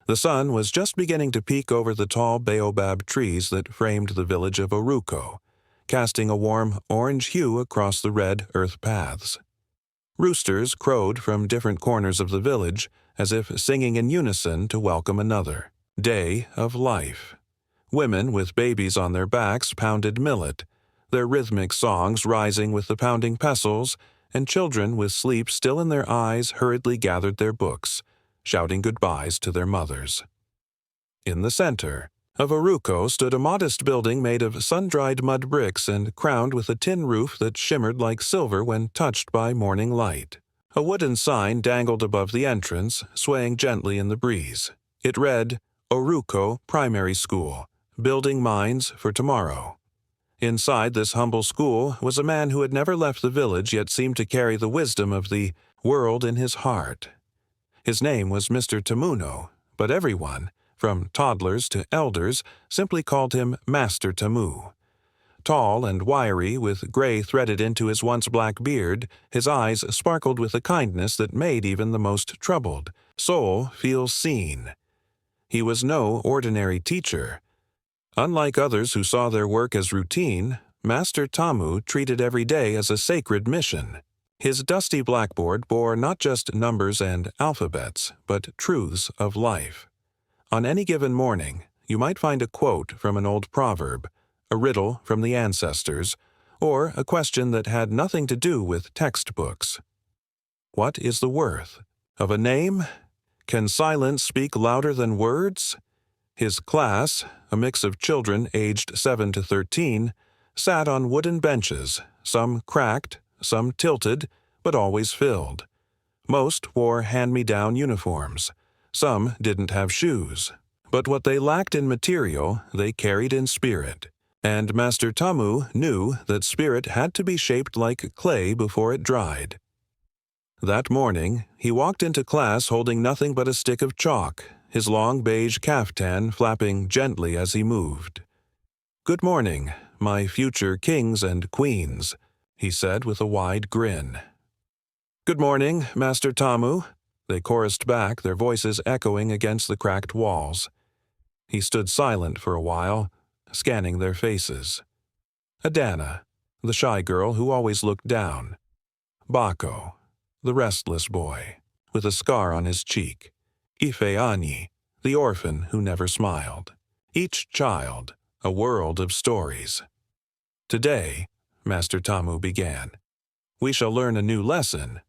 The sun was just beginning to peek over the tall baobab trees that framed the village of Oruko, casting a warm orange hue across the red earth paths. Roosters crowed from different corners of the village, as if singing in unison to welcome another day of life. Women with babies on their backs pounded millet, their rhythmic songs rising with the pounding pestles, and children with sleep still in their eyes hurriedly gathered their books, shouting goodbyes to their mothers. In the center of Oruko stood a modest building made of sun-dried mud bricks and crowned with a tin roof that shimmered like silver when touched by morning light. A wooden sign dangled above the entrance, swaying gently in the breeze. It read, Oruko Primary School, Building Minds for Tomorrow. Inside this humble school was a man who had never left the village yet seemed to carry the wisdom of the world in his heart. His name was Mr. Tamuno, but everyone, from toddlers to elders, simply called him Master Tamu. Tall and wiry, with gray threaded into his once black beard, his eyes sparkled with a kindness that made even the most troubled soul feel seen. He was no ordinary teacher. Unlike others who saw their work as routine, Master Tamu treated every day as a sacred mission. His dusty blackboard bore not just numbers and alphabets, but truths of life. On any given morning, you might find a quote from an old proverb, a riddle from the ancestors, or a question that had nothing to do with textbooks. What is the worth of a name? Can silence speak louder than words? His class, a mix of children aged 7 to 13, sat on wooden benches, some cracked, some tilted, but always filled. Most wore hand-me-down uniforms. Some didn't have shoes. But what they lacked in material, they carried in spirit. And Master Tamu knew that spirit had to be shaped like clay before it dried. That morning, he walked into class holding nothing but a stick of chalk, his long beige caftan flapping gently as he moved. "Good morning, my future kings and queens," he said with a wide grin. "Good morning, Master Tamu," they chorused back, their voices echoing against the cracked walls. He stood silent for a while, scanning their faces. Adana, the shy girl who always looked down. Bako, the restless boy, with a scar on his cheek. Ifeanyi, the orphan who never smiled. Each child, a world of stories. "Today," Master Tamu began, "we shall learn a new lesson,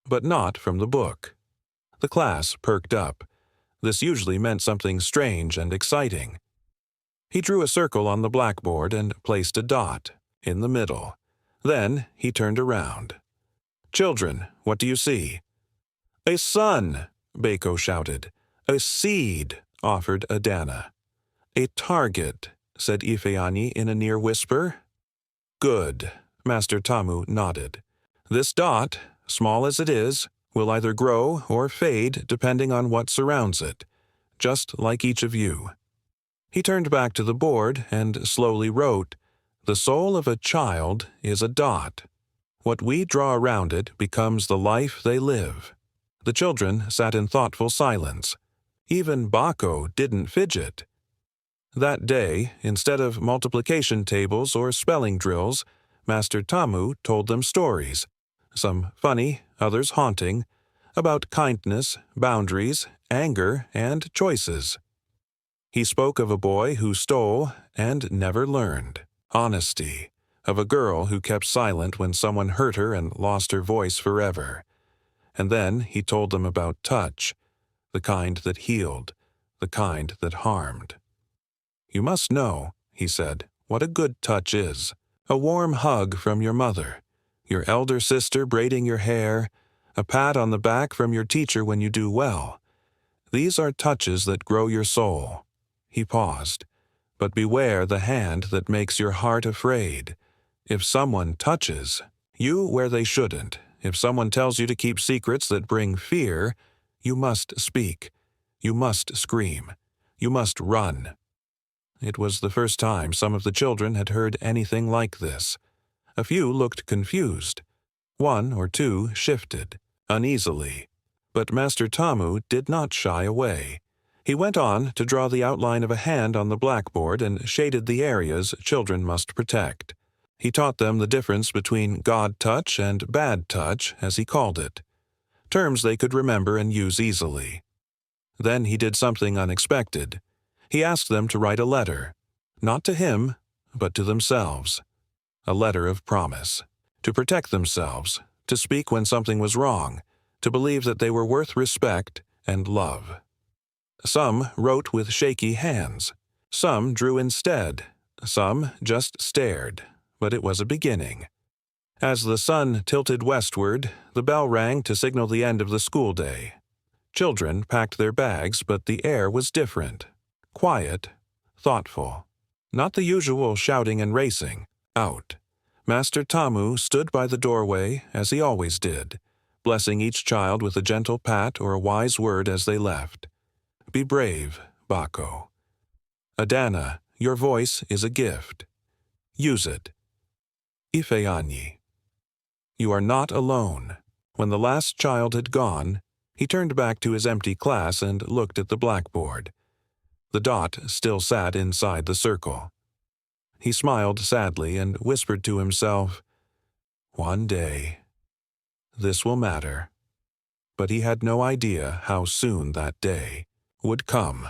but not from the book." The class perked up. This usually meant something strange and exciting. He drew a circle on the blackboard and placed a dot in the middle. Then he turned around. "Children, what do you see?" "A sun," Bako shouted. "A seed," offered Adana. "A target," said Ifeanyi in a near whisper. "Good," Master Tamu nodded. "This dot, small as it is, will either grow or fade depending on what surrounds it, just like each of you." He turned back to the board and slowly wrote, "The soul of a child is a dot. What we draw around it becomes the life they live." The children sat in thoughtful silence. Even Bako didn't fidget. That day, instead of multiplication tables or spelling drills, Master Tamu told them stories, some funny, others haunting, about kindness, boundaries, anger, and choices. He spoke of a boy who stole and never learned, honesty, of a girl who kept silent when someone hurt her and lost her voice forever. And then he told them about touch, the kind that healed, the kind that harmed. "You must know," he said, "what a good touch is. A warm hug from your mother, your elder sister braiding your hair, a pat on the back from your teacher when you do well. These are touches that grow your soul." He paused. "But beware the hand that makes your heart afraid. If someone touches you where they shouldn't, if someone tells you to keep secrets that bring fear, you must speak. You must scream. You must run." It was the first time some of the children had heard anything like this. A few looked confused. One or two shifted, uneasily. But Master Tamu did not shy away. He went on to draw the outline of a hand on the blackboard and shaded the areas children must protect. He taught them the difference between God touch and bad touch, as he called it, terms they could remember and use easily. Then he did something unexpected. He asked them to write a letter, not to him, but to themselves. A letter of promise, to protect themselves, to speak when something was wrong, to believe that they were worth respect and love. Some wrote with shaky hands. Some drew instead. Some just stared, but it was a beginning. As the sun tilted westward, the bell rang to signal the end of the school day. Children packed their bags, but the air was different. Quiet, thoughtful. Not the usual shouting and racing. Out. Master Tamu stood by the doorway, as he always did, blessing each child with a gentle pat or a wise word as they left. Be brave, Bako. Adana, your voice is a gift. Use it. Ifeanyi. You are not alone. When the last child had gone, he turned back to his empty class and looked at the blackboard. The dot still sat inside the circle. He smiled sadly and whispered to himself, "One day, this will matter." But he had no idea how soon that day would come.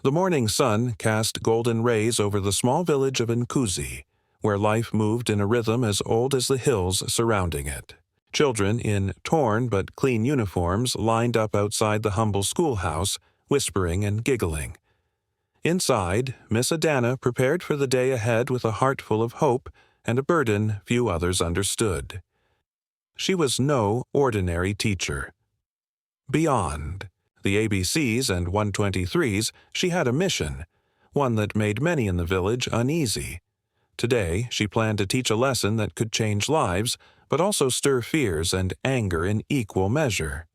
The morning sun cast golden rays over the small village of Nkuzi, where life moved in a rhythm as old as the hills surrounding it. Children in torn but clean uniforms lined up outside the humble schoolhouse, whispering and giggling. Inside, Miss Adana prepared for the day ahead with a heart full of hope and a burden few others understood. She was no ordinary teacher. Beyond the ABCs and 123s, she had a mission, one that made many in the village uneasy. Today, she planned to teach a lesson that could change lives, but also stir fears and anger in equal measure.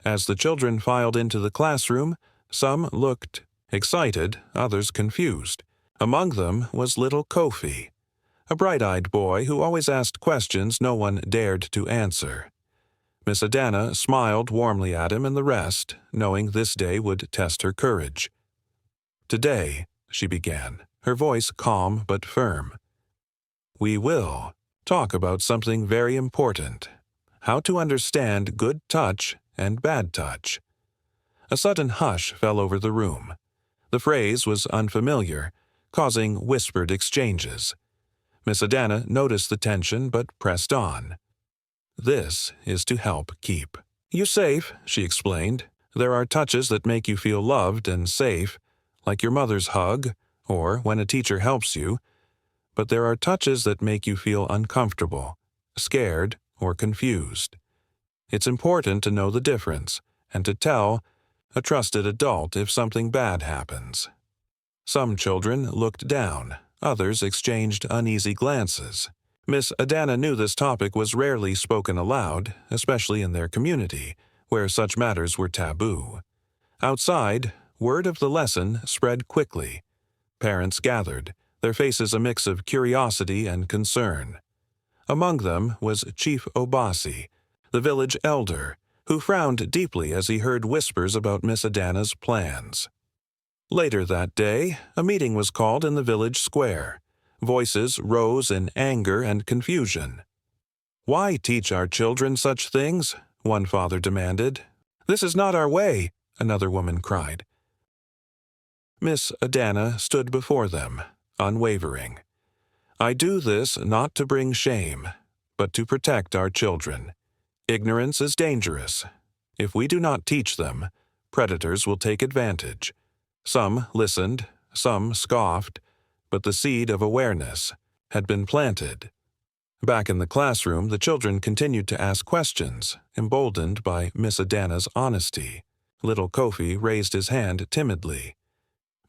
As the children filed into the classroom, some looked excited, others confused. Among them was little Kofi, a bright-eyed boy who always asked questions no one dared to answer. Miss Adana smiled warmly at him and the rest, knowing this day would test her courage. "Today," she began, her voice calm but firm, "we will talk about something very important, how to understand good touch and bad touch." A sudden hush fell over the room. The phrase was unfamiliar, causing whispered exchanges. Miss Adana noticed the tension but pressed on. "This is to help keep you safe," she explained. "There are touches that make you feel loved and safe, like your mother's hug, or when a teacher helps you. But there are touches that make you feel uncomfortable, scared, or confused. It's important to know the difference, and to tell a trusted adult if something bad happens." Some children looked down, others exchanged uneasy glances. Miss Adana knew this topic was rarely spoken aloud, especially in their community, where such matters were taboo. Outside, word of the lesson spread quickly. Parents gathered, their faces a mix of curiosity and concern. Among them was Chief Obasi, the village elder, who frowned deeply as he heard whispers about Miss Adana's plans. Later that day, a meeting was called in the village square. Voices rose in anger and confusion. "Why teach our children such things?" one father demanded. "This is not our way," another woman cried. Miss Adana stood before them, unwavering. "I do this not to bring shame, but to protect our children. Ignorance is dangerous. If we do not teach them, predators will take advantage." Some listened, some scoffed, but the seed of awareness had been planted. Back in the classroom, the children continued to ask questions, emboldened by Miss Adana's honesty. Little Kofi raised his hand timidly.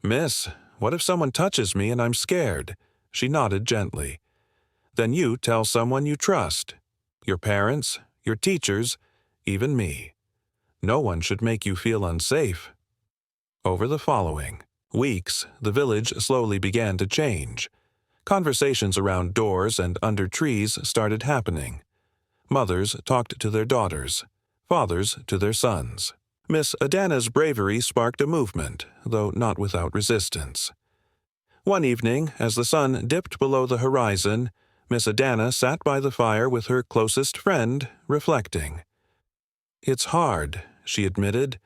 "Miss, what if someone touches me and I'm scared?" She nodded gently. "Then you tell someone you trust. Your parents, your teachers, even me. No one should make you feel unsafe." Over the following weeks, the village slowly began to change. Conversations around doors and under trees started happening. Mothers talked to their daughters, fathers to their sons. Miss Adana's bravery sparked a movement, though not without resistance. One evening, as the sun dipped below the horizon, Miss Adana sat by the fire with her closest friend, reflecting. "It's hard," she admitted,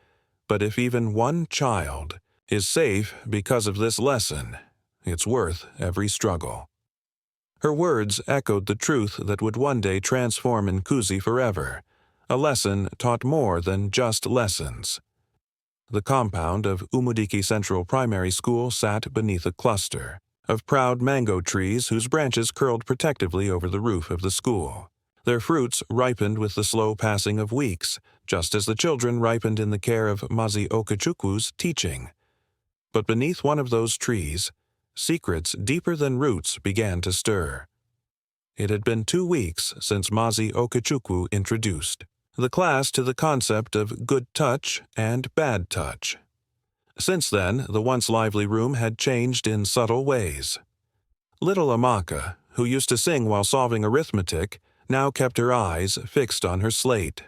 "but if even one child is safe because of this lesson, it's worth every struggle." Her words echoed the truth that would one day transform Nkuzi forever, a lesson taught more than just lessons. The compound of Umudiki Central Primary School sat beneath a cluster of proud mango trees whose branches curled protectively over the roof of the school. Their fruits ripened with the slow passing of weeks, just as the children ripened in the care of Mazi Okachukwu's teaching. But beneath one of those trees, secrets deeper than roots began to stir. It had been 2 weeks since Mazi Okachukwu introduced the class to the concept of good touch and bad touch. Since then, the once lively room had changed in subtle ways. Little Amaka, who used to sing while solving arithmetic, now kept her eyes fixed on her slate.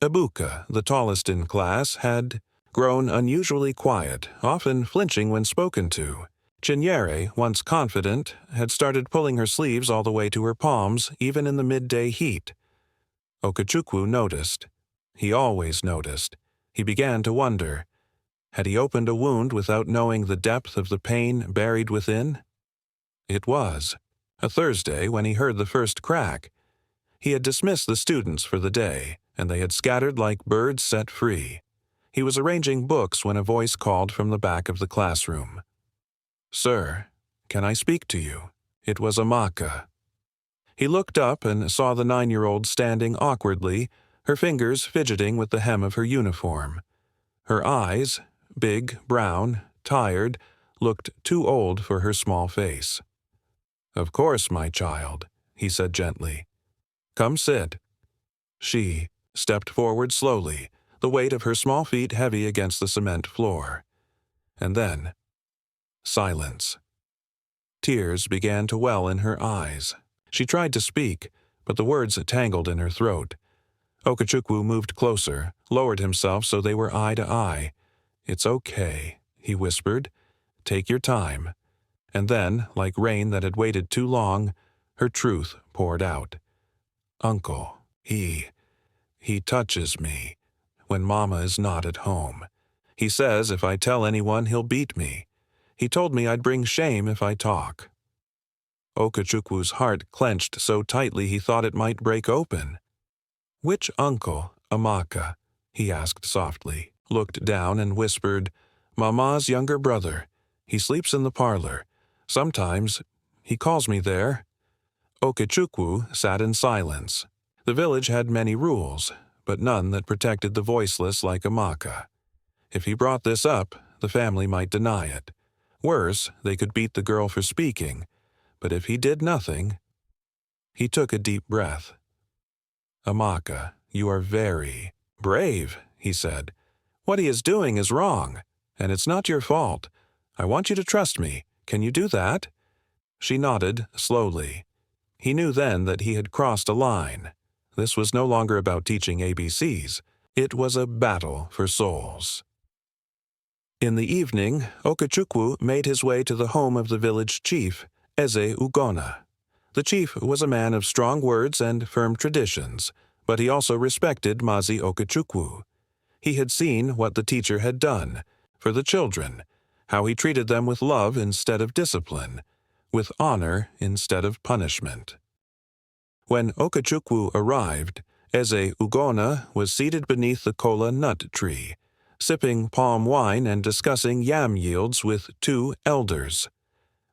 Ibuka, the tallest in class, had grown unusually quiet, often flinching when spoken to. Chinyere, once confident, had started pulling her sleeves all the way to her palms, even in the midday heat. Okachukwu noticed. He always noticed. He began to wonder. Had he opened a wound without knowing the depth of the pain buried within? It was a Thursday when he heard the first crack. He had dismissed the students for the day, and they had scattered like birds set free. He was arranging books when a voice called from the back of the classroom. "Sir, can I speak to you?" It was Amaka. He looked up and saw the 9-year-old standing awkwardly, her fingers fidgeting with the hem of her uniform. Her eyes, big, brown, tired, looked too old for her small face. "Of course, my child," he said gently. "Come sit." She stepped forward slowly, the weight of her small feet heavy against the cement floor. And then, silence. Tears began to well in her eyes. She tried to speak, but the words tangled in her throat. Okachukwu moved closer, lowered himself so they were eye to eye. "It's okay," he whispered. "Take your time." And then, like rain that had waited too long, her truth poured out. "Uncle, he touches me when Mama is not at home. He says if I tell anyone he'll beat me. He told me I'd bring shame if I talk." Okachukwu's heart clenched so tightly he thought it might break open. "Which uncle, Amaka?" he asked softly, looked down and whispered, "Mama's younger brother. He sleeps in the parlor. Sometimes he calls me there." Okachukwu sat in silence. The village had many rules, but none that protected the voiceless like Amaka. If he brought this up, the family might deny it. Worse, they could beat the girl for speaking. But if he did nothing... He took a deep breath. "Amaka, you are very brave," he said. "What he is doing is wrong, and it's not your fault. I want you to trust me. Can you do that?" She nodded slowly. He knew then that he had crossed a line. This was no longer about teaching ABCs. It was a battle for souls. In the evening, Okachukwu made his way to the home of the village chief, Eze Ugona. The chief was a man of strong words and firm traditions, but he also respected Mazi Okachukwu. He had seen what the teacher had done for the children, how he treated them with love instead of discipline, with honor instead of punishment. When Okachukwu arrived, Eze Ugona was seated beneath the kola nut tree, sipping palm wine and discussing yam yields with 2 elders.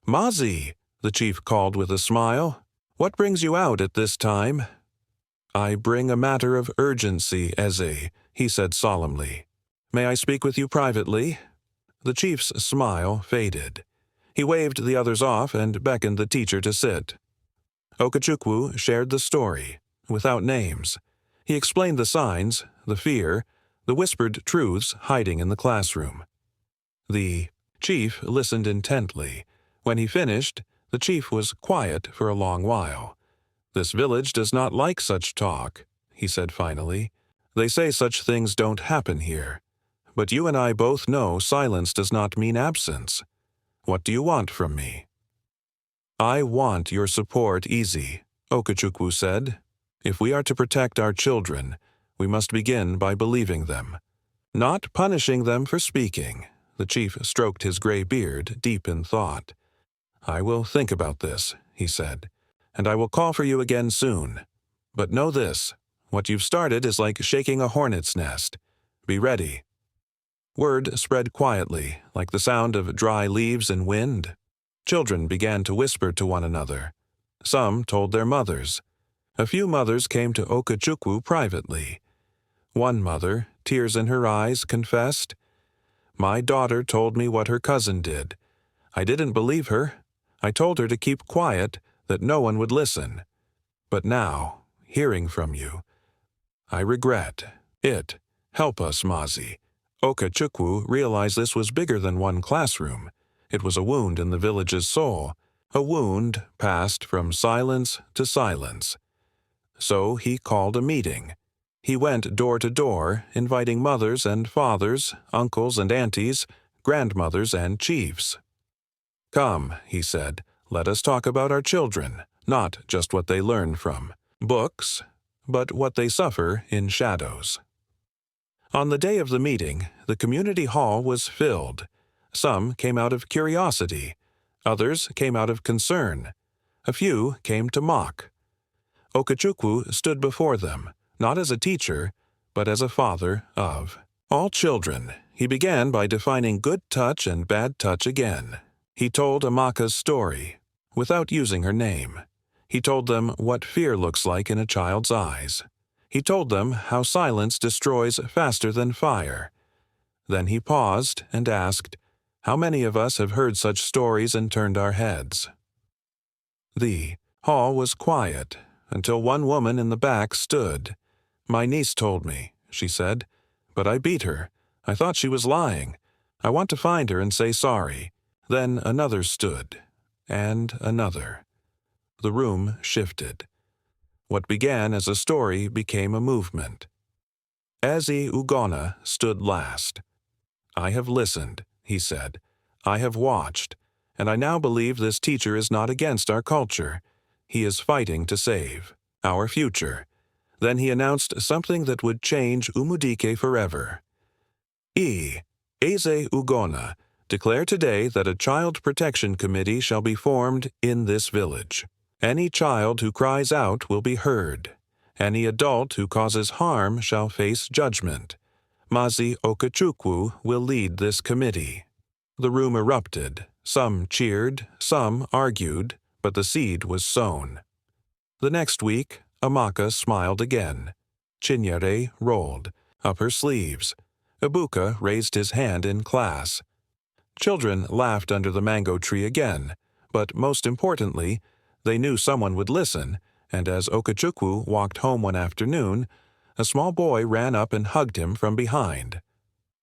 "Mazi," the chief called with a smile, "what brings you out at this time?" "I bring a matter of urgency, Eze," he said solemnly. "May I speak with you privately?" The chief's smile faded. He waved the others off and beckoned the teacher to sit. Okachukwu shared the story, without names. He explained the signs, the fear, the whispered truths hiding in the classroom. The chief listened intently. When he finished, the chief was quiet for a long while. "This village does not like such talk," he said finally. They say such things don't happen here. But you and I both know silence does not mean absence. What do you want from me?" "I want your support easy," Okachukwu said. "If we are to protect our children, we must begin by believing them, not punishing them for speaking." The chief stroked his gray beard, deep in thought. "I will think about this," he said, "and I will call for you again soon. But know this, what you've started is like shaking a hornet's nest. Be ready." Word spread quietly, like the sound of dry leaves in wind. Children began to whisper to one another. Some told their mothers. A few mothers came to Okachukwu privately. One mother, tears in her eyes, confessed, "My daughter told me what her cousin did. I didn't believe her. I told her to keep quiet, that no one would listen. But now, hearing from you, I regret it. Help us, Mazi." Okachukwu realized this was bigger than one classroom. It was a wound in the village's soul, a wound passed from silence to silence. So he called a meeting. He went door to door, inviting mothers and fathers, uncles and aunties, grandmothers and chiefs. "Come," he said, "let us talk about our children, not just what they learn from books, but what they suffer in shadows." On the day of the meeting, the community hall was filled. Some came out of curiosity. Others came out of concern. A few came to mock. Okachukwu stood before them, not as a teacher, but as a father of all children. He began by defining good touch and bad touch again. He told Amaka's story, without using her name. He told them what fear looks like in a child's eyes. He told them how silence destroys faster than fire. Then he paused and asked, "How many of us have heard such stories and turned our heads?" The hall was quiet until one woman in the back stood. "My niece told me," she said, "but I beat her. I thought she was lying. I want to find her and say sorry." Then another stood, and another. The room shifted. What began as a story became a movement. Eze Ugonna stood last. "I have listened," he said. "I have watched, and I now believe this teacher is not against our culture. He is fighting to save our future." Then he announced something that would change Umudike forever. Eze Ugonna, declare today that a child protection committee shall be formed in this village. Any child who cries out will be heard. Any adult who causes harm shall face judgment. Mazi Okachukwu will lead this committee. The room erupted. Some cheered, some argued, but the seed was sown. The next week, Amaka smiled again. Chinyere rolled up her sleeves. Ibuka raised his hand in class. Children laughed under the mango tree again, but most importantly, they knew someone would listen, and as Okachukwu walked home one afternoon, a small boy ran up and hugged him from behind.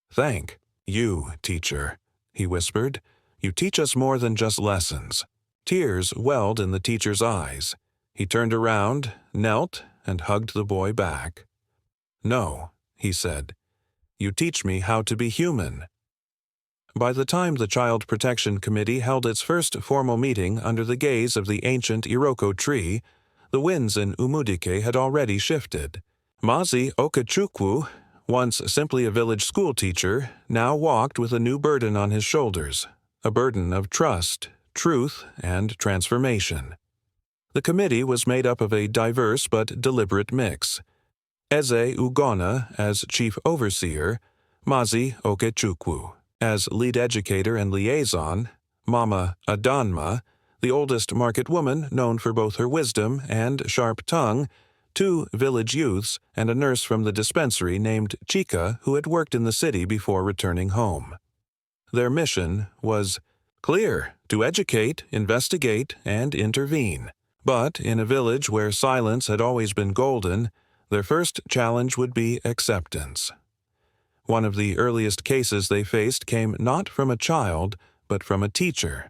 "Thank you, teacher," he whispered. "You teach us more than just lessons." Tears welled in the teacher's eyes. He turned around, knelt, and hugged the boy back. "No," he said. "You teach me how to be human." By the time the Child Protection Committee held its first formal meeting under the gaze of the ancient Iroko tree, the winds in Umudike had already shifted. Mazi Okachukwu, once simply a village schoolteacher, now walked with a new burden on his shoulders, a burden of trust, truth, and transformation. The committee was made up of a diverse but deliberate mix. Eze Ugonna as chief overseer, Mazi Okachukwu as lead educator and liaison, Mama Adanma, the oldest market woman known for both her wisdom and sharp tongue, 2 village youths, and a nurse from the dispensary named Chika who had worked in the city before returning home. Their mission was clear: to educate, investigate, and intervene. But in a village where silence had always been golden, their first challenge would be acceptance. One of the earliest cases they faced came not from a child, but from a teacher.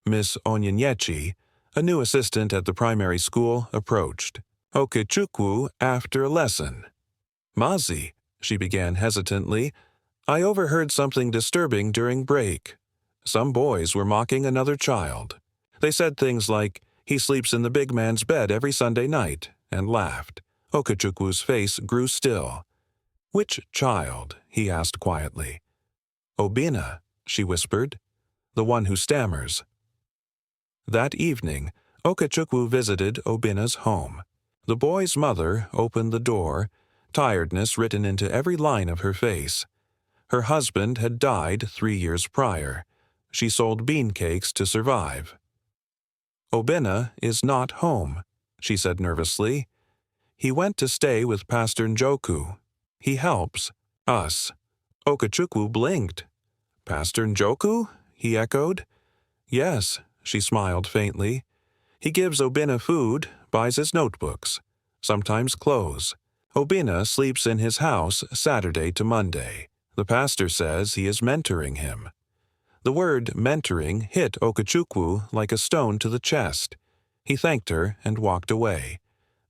Miss Onyenyechi, a new assistant at the primary school, approached Okachukwu after a lesson. Mazi, she began hesitantly, I overheard something disturbing during break. Some boys were mocking another child. They said things like, he sleeps in the big man's bed every Sunday night, and laughed. Okechukwu's face grew still. Which child? He asked quietly. Obina, she whispered. The one who stammers. That evening, Okechukwu visited Obina's home. The boy's mother opened the door, tiredness written into every line of her face. Her husband had died 3 years prior. She sold bean cakes to survive. Obina is not home, she said nervously. He went to stay with Pastor Njoku. He helps us. Okechukwu blinked. Pastor Njoku? He echoed. Yes, she smiled faintly. He gives Obina food, buys his notebooks, sometimes clothes. Obina sleeps in his house Saturday to Monday. The pastor says he is mentoring him. The word mentoring hit Okechukwu like a stone to the chest. He thanked her and walked away.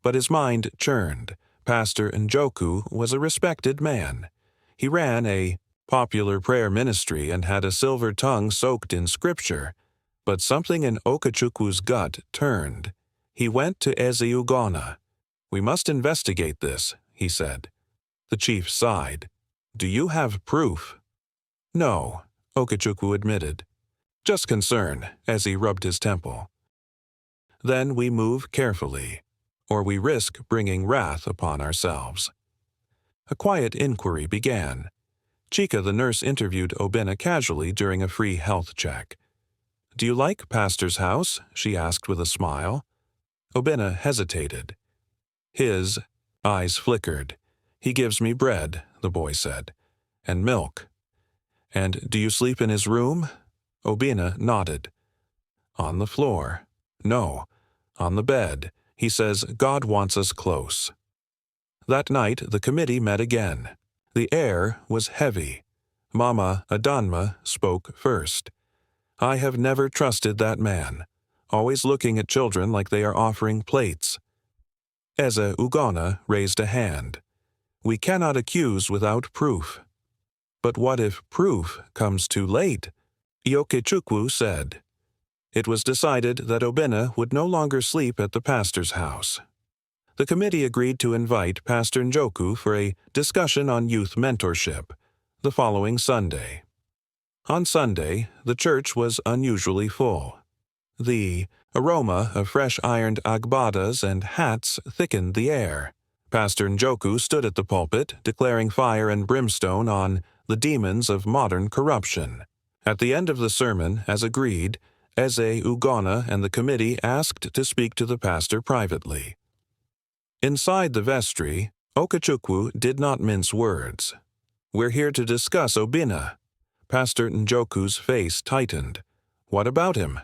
But his mind churned. Pastor Njoku was a respected man. He ran a popular prayer ministry and had a silver tongue soaked in scripture. But something in Okechukwu's gut turned. He went to Eze Ugonna. We must investigate this, he said. The chief sighed. Do you have proof? No, Okechukwu admitted. Just concern, as he rubbed his temple. Then we move carefully, or we risk bringing wrath upon ourselves. A quiet inquiry began. Chika the nurse interviewed Obina casually during a free health check. Do you like Pastor's house? She asked with a smile. Obina hesitated. His eyes flickered. He gives me bread, the boy said, and milk. And do you sleep in his room? Obina nodded. On the floor. No, on the bed. He says God wants us close. That night the committee met again. The air was heavy. Mama Adanma spoke first. I have never trusted that man, always looking at children like they are offering plates. Eze Ugonna raised a hand. We cannot accuse without proof. But what if proof comes too late? Okechukwu said. It was decided that Obina would no longer sleep at the pastor's house. The committee agreed to invite Pastor Njoku for a discussion on youth mentorship the following Sunday. On Sunday, the church was unusually full. The aroma of fresh ironed agbadas and hats thickened the air. Pastor Njoku stood at the pulpit, declaring fire and brimstone on the demons of modern corruption. At the end of the sermon, as agreed, Eze Ugonna and the committee asked to speak to the pastor privately. Inside the vestry, Okechukwu did not mince words. We're here to discuss Obina. Pastor Njoku's face tightened. What about him?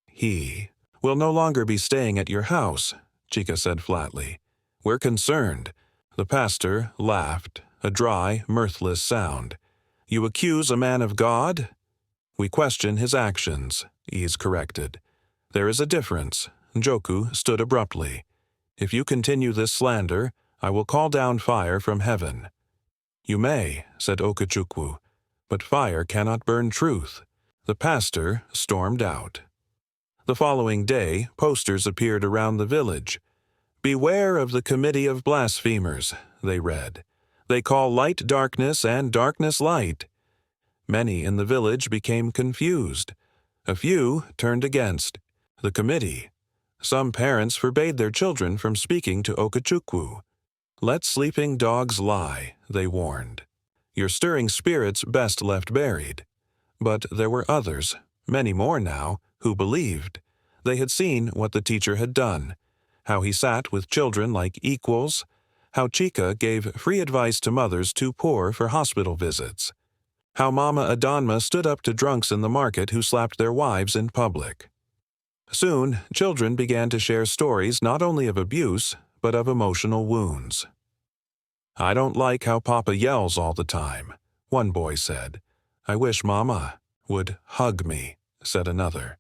He will no longer be staying at your house, Chika said flatly. We're concerned. The pastor laughed, a dry, mirthless sound. You accuse a man of God? We question his actions, Ease corrected. There is a difference. Njoku stood abruptly. If you continue this slander, I will call down fire from heaven. You may, said Okechukwu, but fire cannot burn truth. The pastor stormed out. The following day, posters appeared around the village. Beware of the committee of blasphemers, they read. They call light darkness and darkness light. Many in the village became confused. A few turned against the committee. Some parents forbade their children from speaking to Okechukwu. Let sleeping dogs lie, they warned. Your stirring spirits best left buried. But there were others, many more now, who believed. They had seen what the teacher had done, how he sat with children like equals, how Chika gave free advice to mothers too poor for hospital visits, how Mama Adanma stood up to drunks in the market who slapped their wives in public. Soon, children began to share stories not only of abuse, but of emotional wounds. I don't like how Papa yells all the time, one boy said. I wish Mama would hug me, said another.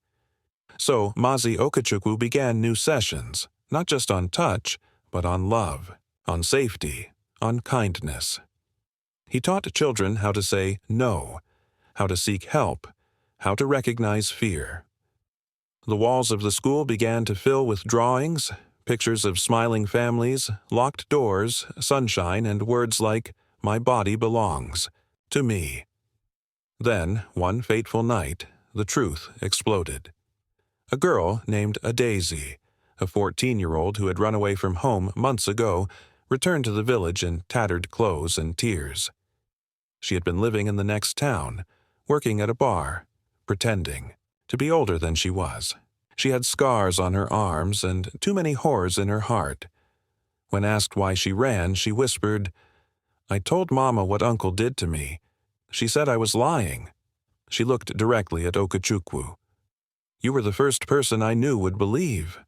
So Mazi Okechukwu began new sessions, not just on touch, but on love, on safety, on kindness. He taught children how to say no, how to seek help, how to recognize fear. The walls of the school began to fill with drawings, pictures of smiling families, locked doors, sunshine, and words like, "My body belongs to me." Then, one fateful night, the truth exploded. A girl named Daisy, a 14-year-old who had run away from home months ago, returned to the village in tattered clothes and tears. She had been living in the next town, working at a bar, pretending to be older than she was. She had scars on her arms and too many horrors in her heart. When asked why she ran, she whispered, "I told Mama what Uncle did to me. She said I was lying." She looked directly at Okechukwu. "You were the first person I knew would believe."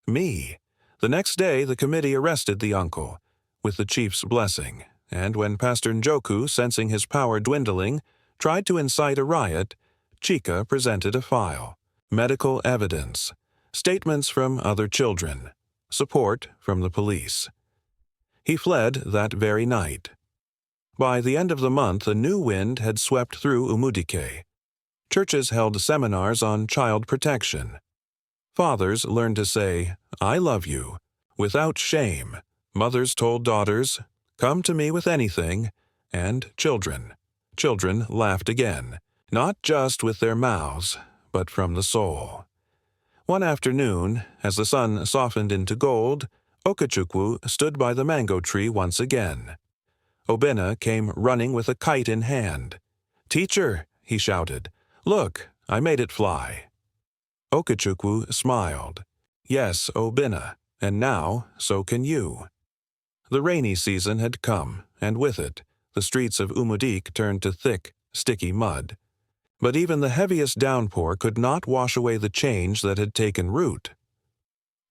Me. The next day, the committee arrested the uncle, with the chief's blessing, and when Pastor Njoku, sensing his power dwindling, tried to incite a riot, Chika presented a file, medical evidence, statements from other children, support from the police. He fled that very night. By the end of the month, a new wind had swept through Umudike. Churches held seminars on child protection. Fathers learned to say, "I love you," without shame. Mothers told daughters, "Come to me with anything," and children laughed again, not just with their mouths, but from the soul. One afternoon, as the sun softened into gold, Okechukwu stood by the mango tree once again. Obinna came running with a kite in hand. "Teacher," he shouted, "look, I made it fly." Okechukwu smiled. "Yes, Obinna, and now so can you." The rainy season had come, and with it, the streets of Umudik turned to thick, sticky mud. But even the heaviest downpour could not wash away the change that had taken root.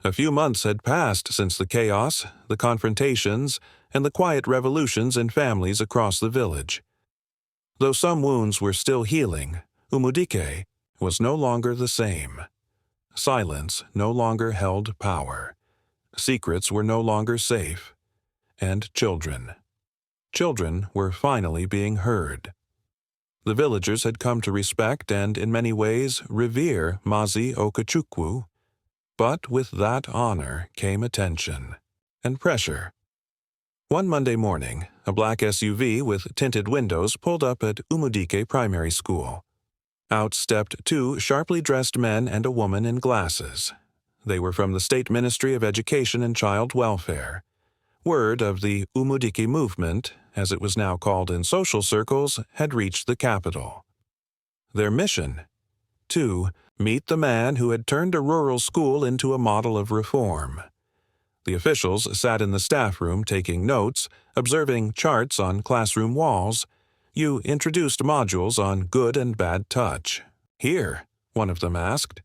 A few months had passed since the chaos, the confrontations, and the quiet revolutions in families across the village. Though some wounds were still healing, Umudike was no longer the same. Silence no longer held power. Secrets were no longer safe. And children were finally being heard. The villagers had come to respect and, in many ways, revere Mazi Okechukwu. But with that honor came attention and pressure. One Monday morning, a black SUV with tinted windows pulled up at Umudike Primary School. Out stepped two sharply dressed men and a woman in glasses. They were from the State Ministry of Education and Child Welfare. Word of the Umudike movement, as it was now called in social circles, had reached the capital. Their mission? To meet the man who had turned a rural school into a model of reform. The officials sat in the staff room taking notes, observing charts on classroom walls. You introduced modules on good and bad touch. "Here?" one of them asked.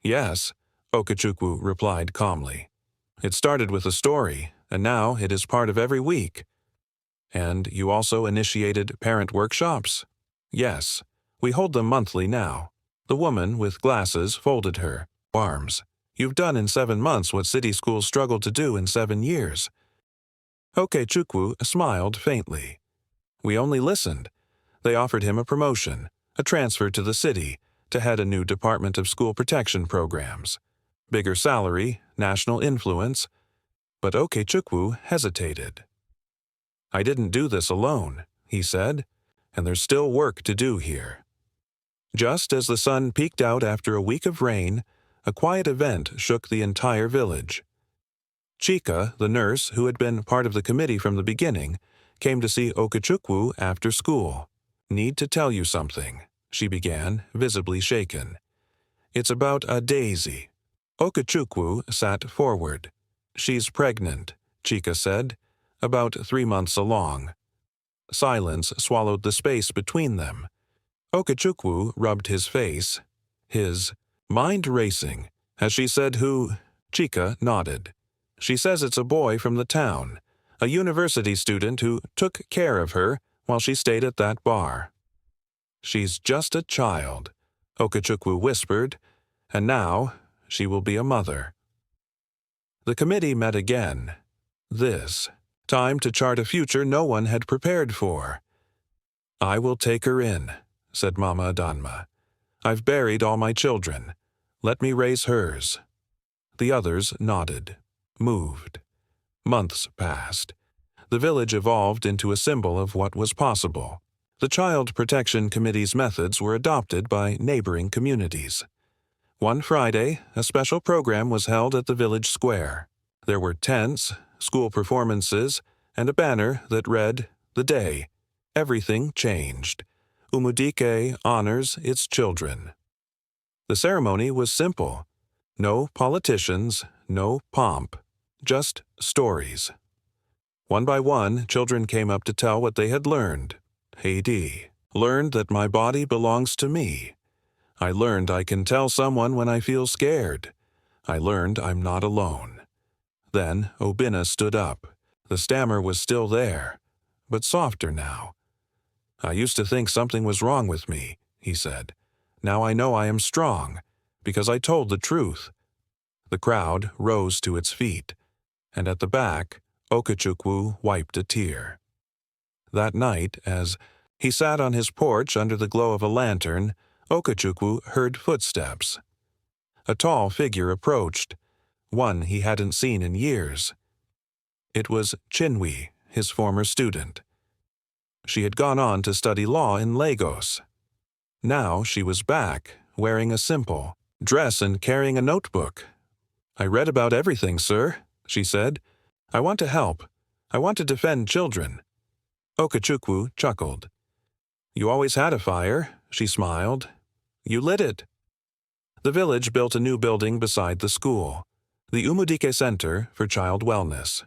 "Yes," Okechukwu replied calmly. "It started with a story, and now it is part of every week." "And you also initiated parent workshops?" "Yes, we hold them monthly now." The woman with glasses folded her arms. "You've done in 7 months what city schools struggled to do in 7 years." Okechukwu smiled faintly. "We only listened." They offered him a promotion, a transfer to the city, to head a new department of school protection programs. Bigger salary, national influence. But Okechukwu hesitated. "I didn't do this alone," he said, "and there's still work to do here." Just as the sun peeked out after a week of rain, a quiet event shook the entire village. Chika, the nurse who had been part of the committee from the beginning, came to see Okechukwu after school. "Need to tell you something," she began, visibly shaken. "It's about a Daisy." Okechukwu sat forward. "She's pregnant," Chika said, "about 3 months along." Silence swallowed the space between them. Okechukwu rubbed his face, his mind racing. "Has she said who?" Chika nodded. "She says it's a boy from the town, a university student who took care of her while she stayed at that bar." "She's just a child," Okechukwu whispered, "and now she will be a mother." The committee met again. This Time to chart a future no one had prepared for. "I will take her in," said Mama Adanma. "I've buried all my children. Let me raise hers." The others nodded, moved. Months passed. The village evolved into a symbol of what was possible. The Child Protection Committee's methods were adopted by neighboring communities. One Friday, a special program was held at the village square. There were tents, school performances, and a banner that read, "The day. Everything changed. Umudike honors its children." The ceremony was simple. No politicians, no pomp, just stories. One by one, children came up to tell what they had learned. Heidi learned that my body belongs to me. I learned I can tell someone when I feel scared. I learned I'm not alone. Then Obina stood up. The stammer was still there, but softer now. "I used to think something was wrong with me," he said. "Now I know I am strong, because I told the truth." The crowd rose to its feet, and at the back, Okechukwu wiped a tear. That night, as he sat on his porch under the glow of a lantern, Okechukwu heard footsteps. A tall figure approached, one he hadn't seen in years. It was Chinwe, his former student. She had gone on to study law in Lagos. Now she was back, wearing a simple dress and carrying a notebook. "I read about everything, sir," she said. "I want to help. I want to defend children." Okechukwu chuckled. "You always had a fire," she smiled. "You lit it." The village built a new building beside the school, the Umudike Center for Child Wellness.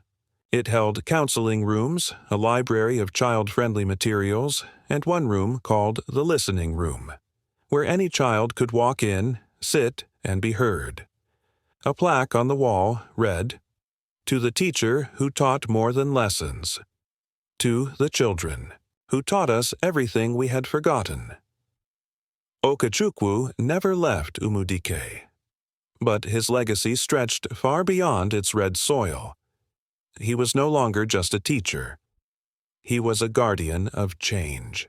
It held counseling rooms, a library of child-friendly materials, and one room called the Listening Room, where any child could walk in, sit, and be heard. A plaque on the wall read, "To the teacher who taught more than lessons. To the children, who taught us everything we had forgotten." Okechukwu never left Umudike, but his legacy stretched far beyond its red soil. He was no longer just a teacher. He was a guardian of change.